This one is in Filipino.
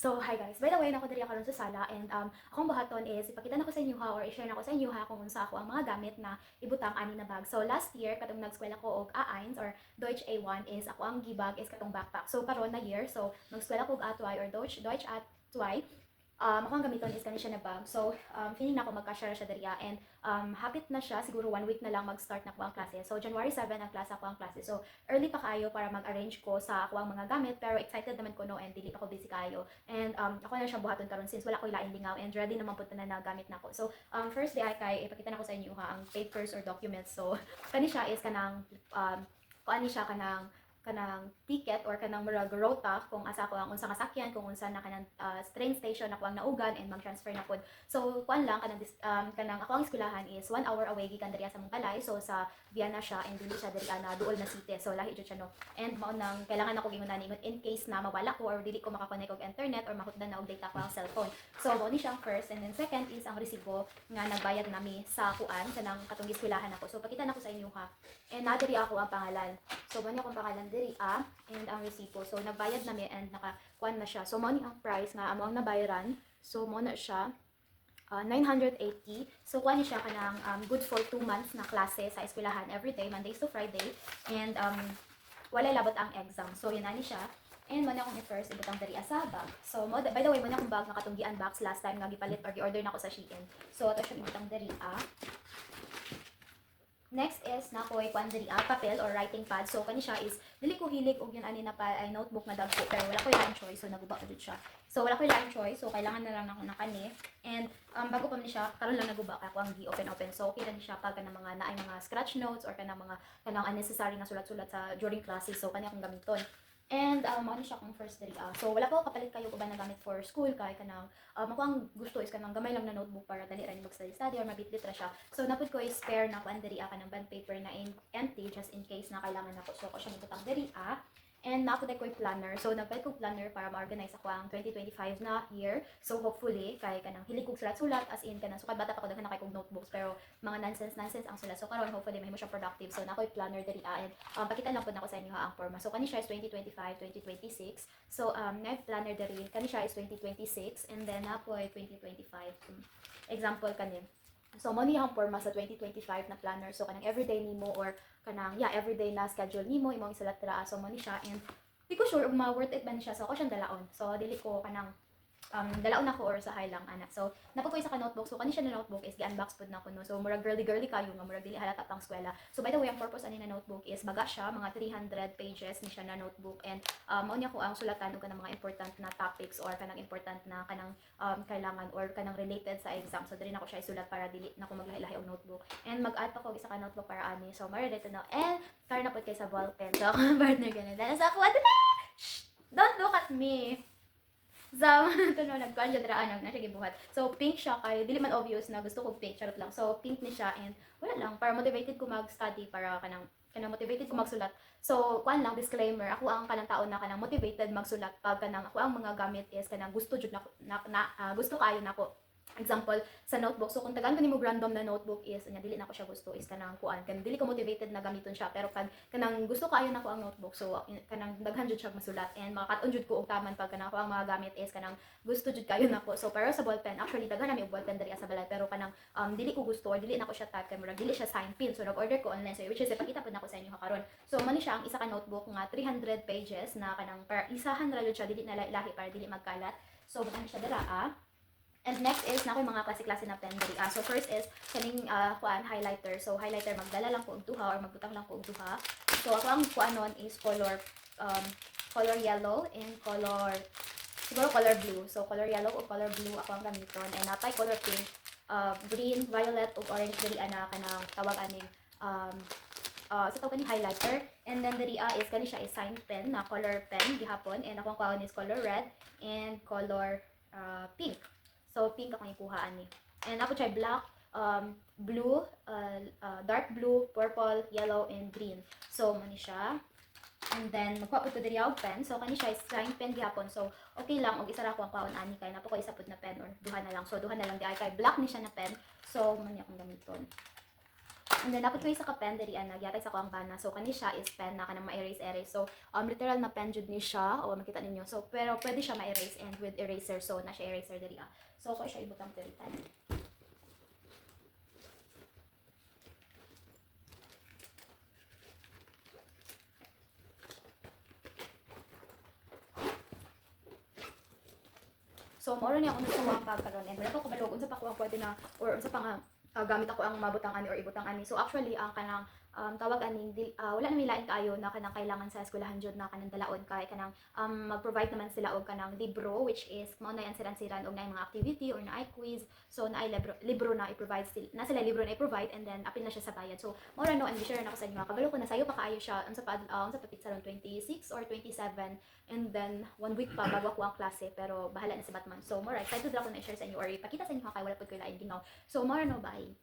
So, hi guys. By the way, nako diri ako ron sa sala and akong buhaton is ipakita na ko sa inyo ha or i-share na ko sa inyo ha kung unsa ako ang mga gamit na ibutang ani na bag. So, last year katong nag-eskwela ko og A1 or Deutsch A1 is ako ang gibag is katong backpack. So, karon na year, so nag-eskwela ko og A2 or Deutsch A2 ako ang gamiton is kani siya na bag. So, feeling na ako magka-share siya diri and hapit na siya siguro 1 week na lang mag-start na ko ang klase. So, January 7 ang klase ako ang klase. So, early pa kayo para mag-arrange ko sa ako ang mga gamit pero excited naman ko no and dili pa ko busy kayo. And ako na siya buhaton karon since wala ko ilaing lingaw and ready naman pud na gamit nako. So, first day ay kay ipakita na ko sa inyo ha ang papers or documents. So, kani siya is kanang kuan ni siya kanang ticket or kanang murag rota kung asa ko ang unsa nga sakyan kung unsa na kanang train station ako ang naugan and mag-transfer na pod. So kuan lang kanang ako ang eskwelahan is 1 hour away gikan diri sa Mongkalay. So sa Viana siya and dili siya diri na duol na city. So lahi jud siya no. And mao nang kailangan ako gingon ingon in case na mawala ko or dili ko makakonect og internet or mahutdan na og data ko ang cellphone. So mao ni siya ang first and then second is ang resibo nga nagbayad nami sa kuan kanang katong eskwelahan ako. So pakita na ko sa inyo ha. And na diri ako ang pangalan. So bani akong pangalan diri and ang resibo. So nagbayad nami and nakakuan na siya. So mo ni ang price nga amo ang nabayaran. So mo na siya 980. So kuan ni siya kanang good for 2 months na klase sa eskwelahan every day Mondays to Friday and wala labot ang exam. So yun ani siya. And mo na akong i-first ibutang diri sa bag. So by the way mo na akong bag nga katong gi-unbox last time nga gipalit or gi-order na ako sa Shein. So ato siya ibutang diri Next is na ko'y kuan diri papel or writing pad. So kani siya is dili ko hilig og yun ani na pa ay notebook na dagko pero wala ko yung choice so naguba ko siya. So wala ko yung choice so kailangan na lang ako na kani. And bago pa man siya karon lang naguba ako ang gi-open. So okay na ni siya pag kanang mga naay mga scratch notes or kanang mga kanang unnecessary nga sulat-sulat sa during classes. So kani akong gamiton. And mao ni siya akong first diri So wala pa ko kapalit kayo uban na gamit for school kay kanang ako ang gusto is kanang gamay lang na notebook para dali ra ni mag-study or mabitlit ra siya. So napud ko is spare na kuan diri kanang bond paper na empty just in case na kailangan nako. So ako siya gibutang diri And napud ko planner. So nagpalit ko planner para ma-organize ako ang 2025 na year. So hopefully kay kanang hilig kog sulat-sulat as in kanang sukad bata pa ko daghan na kay kog notebooks pero mga nonsense ang sulat. So karon hopefully mahimo siya productive. So nakoy planner diri and pakita lang pud nako sa inyo ang forma. So kani siya is 2025, 2026. So na planner diri kani siya is 2026 and then nakoy 2025. Example kani. So mo ni ang forma sa 2025 na planner. So kanang everyday nimo or kanang everyday na schedule nimo imong isulat dira. So mo ni siya and di ko sure ug ma-worth it ba ni siya. So ako siyang dalaon. So dili ko kanang dalaon ako or sa high lang ana. So napod ko isa ka notebook. So kani siya na notebook is gi-unbox pud na ko no. So murag girly kayo nga murag dili halata pang eskwela. So by the way ang purpose ani na notebook is baga siya mga 300 pages ni siya na notebook and mao niya ko ang sulatan og kanang mga important na topics or kanang important na kanang kailangan or kanang related sa exam. So diri na ko siya isulat para dili na ko maglahi-lahi og notebook. And mag-add pa ko isa ka notebook para ani. So mara dito na. And kar na pud kay sa ball pen. So ako partner ganun. Sa ako don't look at me. Sa tuno nagkuan jud ra na siya gibuhat. So pink siya kay dili man obvious na gusto ko pink charot lang. So pink ni siya and wala lang para motivated ko mag-study para kanang motivated ko magsulat. So kuan lang disclaimer, ako ang kanang taon na kanang motivated magsulat pag kanang ako ang mga gamit is kanang gusto jud gusto kayo nako. Example sa notebook. So kung tagaan ko nimo random na notebook is dili na ko siya gusto is kanang kuan kan dili ko motivated na gamiton siya pero pag kanang gusto kaayo nako ang notebook so kanang daghan jud siya masulat and makakat-on jud ko og taman pag kanang ako ang mga gamit is kanang gusto jud kayo nako. So pero sa ballpen actually daghan nami og ballpen diri sa balay pero kanang dili ko gusto or dili nako siya type kay murag dili siya sign pin so nag-order ko online so which is ipakita pud nako sa inyo karon. So mani siya ang isa ka notebook nga 300 pages na kanang para isahan ra jud siya dili na lahi para dili magkalat. So butan siya dira And next is na ko mga klase-klase na pen diri. So first is kaning highlighter. So highlighter magdala lang ko og duha or magbutang lang ko og duha. So ako ang kuanon is color yellow and siguro color blue. So color yellow o color blue ako ang gamiton and napay color pink, green, violet ug orange diri ana kanang tawag aning sa tawag ni highlighter. And then diri is kani siya is sign pen na color pen gihapon and ako ang kuanon is color red and color pink. So, pink ako ikuhaan ni. And ako siya black, blue, dark blue, purple, yellow, and green. So, mani siya. And then, magkuha po ito diri og pen. So, kani siya is sign pen gihapon. So, okay lang. Og isa ra ko ang kaon ani kay napo ko isa pud na pen or duha na lang. So, duha na lang di ay kay black ni siya na pen. So, mani akong gamiton. And then dapat ko sa pen diri nagyatay sa ko ang bana. So kani siya is pen na kanang ma-erase. So literal na pen jud ni siya. O makita ninyo. So pero pwede siya ma-erase and with eraser. So na siya eraser diri. So ko siya ibutang diri tan. So mao ni ako nagsuwang pagkaron and wala pa ko balog unsa pa ko ang pwede na or unsa pa nga gamit ako ang mabutang ani or ibutang ani. So actually ang kanang tawag aning wala na milain kaayo na kanang kailangan sa eskwelahan jud na kanang dalaon kay kanang mag-provide naman sila og kanang libro which is mao na yan siran-siran og na mga activity or na ay quiz. So na ay libro na i-provide sila libro na i-provide and then apil na siya sa bayad. So mao ra no and share na ko sa inyo. Kabalo ko na sayo pa kaayo siya unsa pa pizza ron 26 or 27 and then 1 week pa bago ako ang klase pero bahala na si Batman. So more excited ra ko na i-share sa inyo or ipakita sa inyo kay wala pud ko lain ginaw. So more no bye.